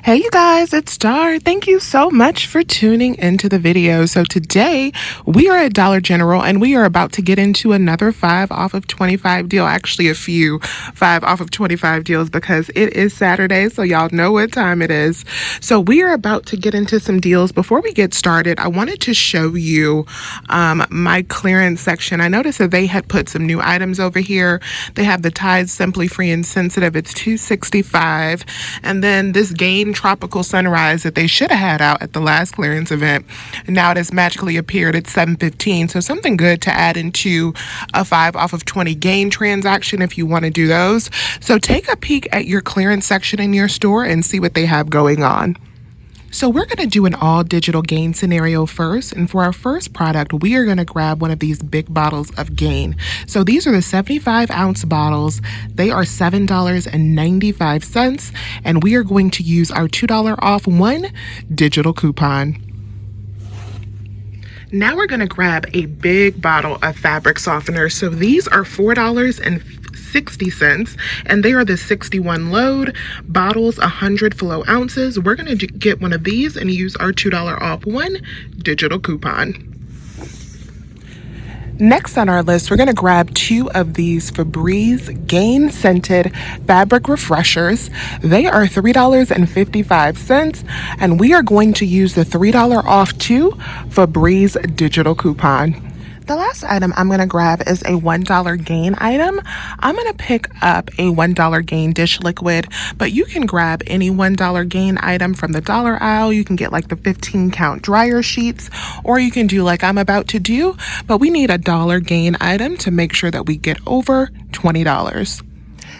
Hey you guys, it's Star. Thank you so much for tuning into the video. So today we are at Dollar General and we are about to get into another 5 off of 25 deal. Actually a few 5 off of 25 deals because it is Saturday, so y'all know what time it is. So we are about to get into some deals. Before we get started, I wanted to show you my clearance section. I noticed that they had put some new items over here. They have the Tide Simply Free and Sensitive. It's $2.65, and then this Gain Tropical Sunrise that they should have had out at the last clearance event. Now it has magically appeared at $7.15. So something good to add into a 5 off of 20 Gain transaction if you want to do those. So take a peek at your clearance section in your store and see what they have going on. So we're going to do an all digital Gain scenario first, and for our first product we are going to grab one of these big bottles of Gain. So these are the 75-ounce bottles. They are $7.95, and we are going to use our $2 off one digital coupon. Now we're going to grab a big bottle of fabric softener. So these are $4.60, and they are the 61 load bottles, 100 flow ounces. We're going to get one of these and use our $2 off one digital coupon. Next on our list, we're going to grab 2 of these Febreze Gain Scented Fabric Refreshers. They are $3.55, and we are going to use the $3 off 2 Febreze digital coupon. The last item I'm going to grab is a $1 Gain item. I'm going to pick up a $1 Gain dish liquid, but you can grab any $1 Gain item from the dollar aisle. You can get like the 15 count dryer sheets, or you can do like I'm about to do, but we need a $1 Gain item to make sure that we get over $20.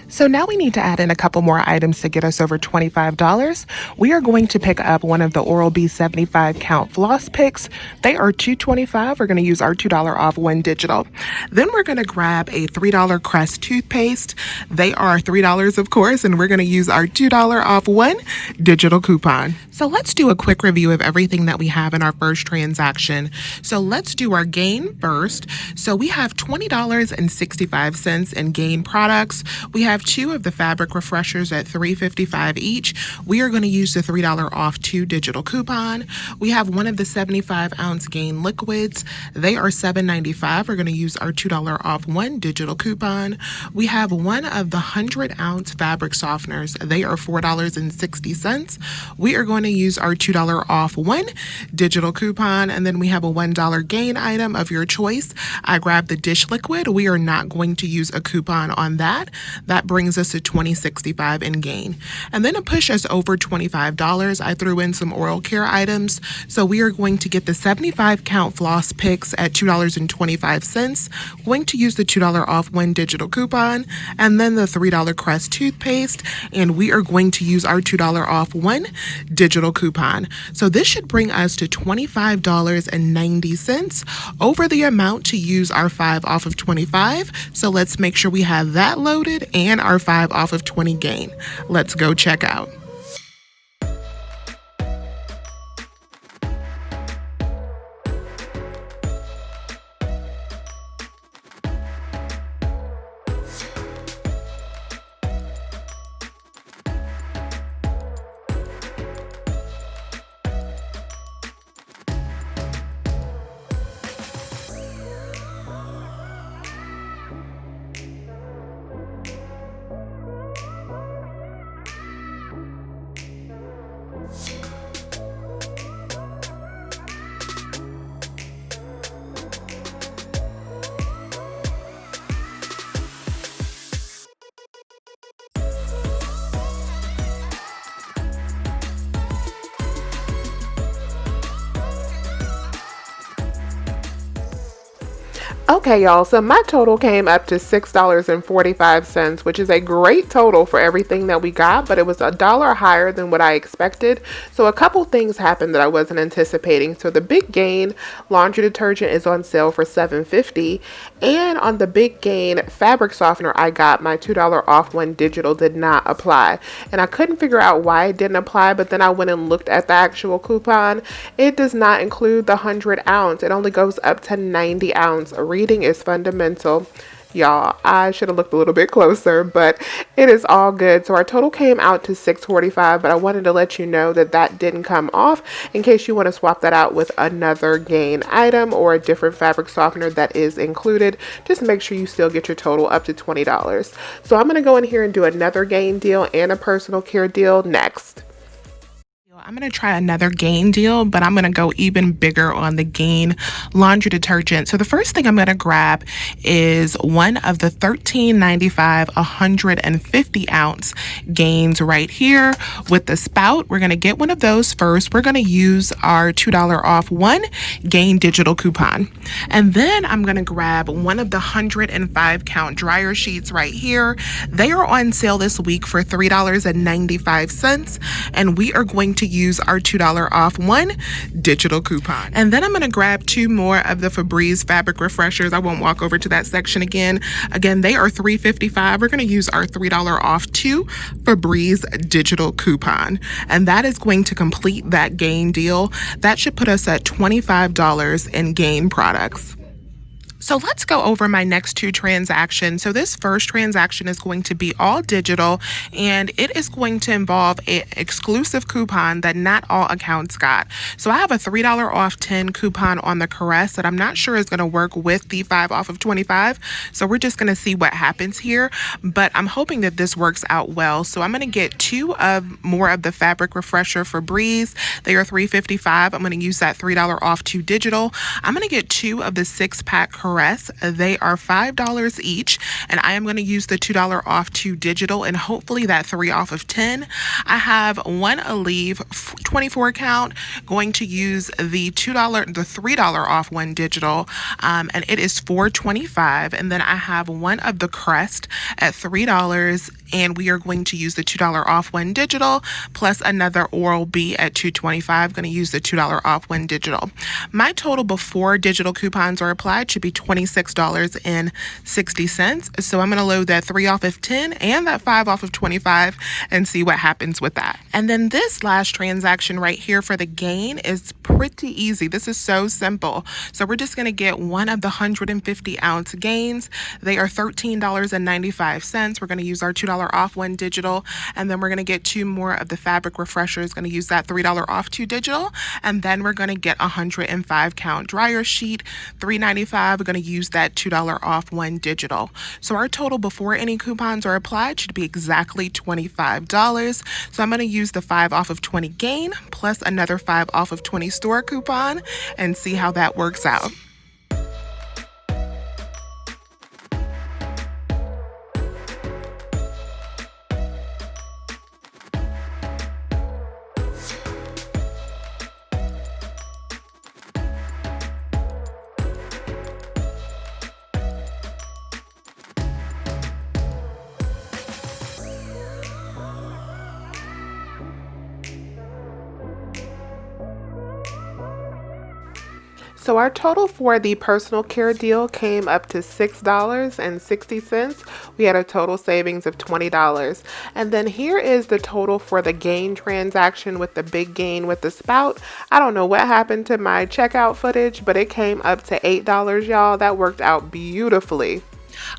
So now we need to add in a couple more items to get us over $25. We are going to pick up one of the Oral-B 75 count floss picks. They are $2.25. We're going to use our $2 off one digital. Then we're going to grab a $3 Crest toothpaste. They are $3 of course, and we're going to use our $2 off one digital coupon. So let's do a quick review of everything that we have in our first transaction. So let's do our Gain first. So we have $20.65 in Gain products. We have 2 of the fabric refreshers at $3.55 each. We are going to use the $3 off 2 digital coupon. We have one of the 75-ounce Gain liquids. They are $7.95. We're going to use our $2 off 1 digital coupon. We have one of the 100-ounce fabric softeners. They are $4.60. We are going to use our $2 off 1 digital coupon. And then we have a $1 Gain item of your choice. I grabbed the dish liquid. We are not going to use a coupon on that. That brings us to $20.65 in Gain. And then to push us over $25, I threw in some oral care items. So we are going to get the 75 count floss picks at $2.25. Going to use the $2 off one digital coupon, and then the $3 Crest toothpaste, and we are going to use our $2 off one digital coupon. So this should bring us to $25.90 over the amount to use our 5 off of 25. So let's make sure we have that loaded and our 5 off of 20 Gain. Let's go check out. Okay, y'all, so my total came up to $6.45, which is a great total for everything that we got, but it was $1 higher than what I expected. So a couple things happened that I wasn't anticipating. So the Big Gain laundry detergent is on sale for $7.50, and on the Big Gain fabric softener I got, my $2 off one digital did not apply. And I couldn't figure out why it didn't apply, but then I went and looked at the actual coupon. It does not include the 100 ounce. It only goes up to 90 ounce. Reading is fundamental. Y'all, I should have looked a little bit closer, but it is all good. So our total came out to $645, but I wanted to let you know that that didn't come off in case you want to swap that out with another Gain item or a different fabric softener that is included. Just make sure you still get your total up to $20. So I'm going to go in here and do another Gain deal and a personal care deal next. I'm going to try another Gain deal, but I'm going to go even bigger on the Gain laundry detergent. So the first thing I'm going to grab is one of the $13.95 150 ounce Gains right here with the spout. We're going to get one of those first. We're going to use our $2 off one Gain digital coupon. And then I'm going to grab one of the 105 count dryer sheets right here. They are on sale this week for $3.95, and we are going to use our $2 off one digital coupon. And then I'm going to grab two more of the Febreze fabric refreshers. I won't walk over to that section again. Again, they are $3.55. We're going to use our $3 off two Febreze digital coupon. And that is going to complete that Gain deal. That should put us at $25 in Gain products. So let's go over my next two transactions. So this first transaction is going to be all digital, and it is going to involve an exclusive coupon that not all accounts got. So I have a $3 off 10 coupon on the Caress that I'm not sure is going to work with the 5 off of 25. So we're just going to see what happens here, but I'm hoping that this works out well. So I'm going to get more of the fabric refresher Febreze. They are $3.55. I'm going to use that $3 off 2 digital. I'm going to get 2 of the 6-pack Caress. They are $5 each, and I am going to use the $2 off 2 digital and hopefully that 3 off of 10. I have one Aleve 24 count, going to use the $3 off 1 digital, and it is $4.25. And then I have one of the Crest at $3, and we are going to use the $2 off 1 digital plus another Oral-B at $2.25. Going to use the $2 off 1 digital. My total before digital coupons are applied should be $26.60. So I'm going to load that 3 off of 10 and that 5 off of 25 and see what happens with that. And then this last transaction right here for the Gain is pretty easy. This is so simple. So we're just going to get one of the 150 ounce Gains. They are $13.95. We're going to use our $2 off 1 digital, and then we're going to get 2 more of the fabric refreshers. Going to use that $3 off 2 digital, and then we're going to get 105 count dryer sheet, $3.95. We're going to use that $2 off 1 digital. So our total before any coupons are applied should be exactly $25. So I'm going to use the 5 off of 20 Gain plus another 5 off of 20 store coupon and see how that works out. So our total for the personal care deal came up to $6.60. We had a total savings of $20. And then here is the total for the Gain transaction with the big Gain with the spout. I don't know what happened to my checkout footage, but it came up to $8, y'all. That worked out beautifully.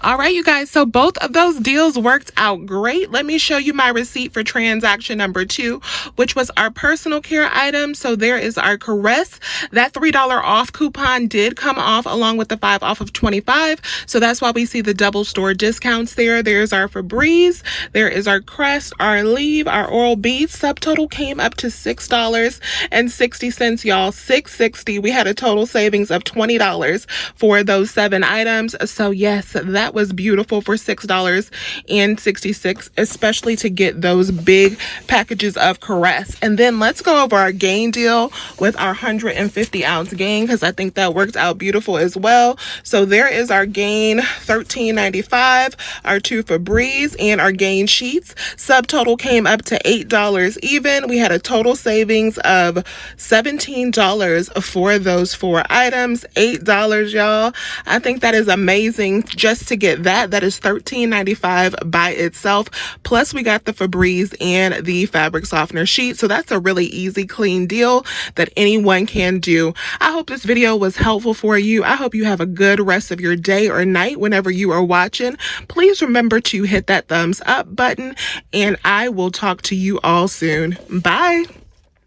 All right, you guys, so both of those deals worked out great. Let me show you my receipt for transaction number 2, which was our personal care item. So there is our Caress. That $3 off coupon did come off along with the 5 off of 25. So that's why we see the double store discounts there. There's our Febreze. There is our Crest, our Aleve, our Oral-B. Subtotal came up to $6.60, y'all. $6.60. We had a total savings of $20 for those 7 items. So yes, that was beautiful for $6.66, especially to get those big packages of Caress. And then let's go over our Gain deal with our 150 ounce Gain, because I think that worked out beautiful as well. So there is our Gain $13.95, our 2 Febreze, and our Gain sheets. Subtotal came up to $8 even. We had a total savings of $17 for those 4 items. $8, y'all. I think that is amazing just just to get that, that is $13.95 by itself. Plus we got the Febreze and the fabric softener sheet. So that's a really easy, clean deal that anyone can do. I hope this video was helpful for you. I hope you have a good rest of your day or night whenever you are watching. Please remember to hit that thumbs up button, and I will talk to you all soon. Bye.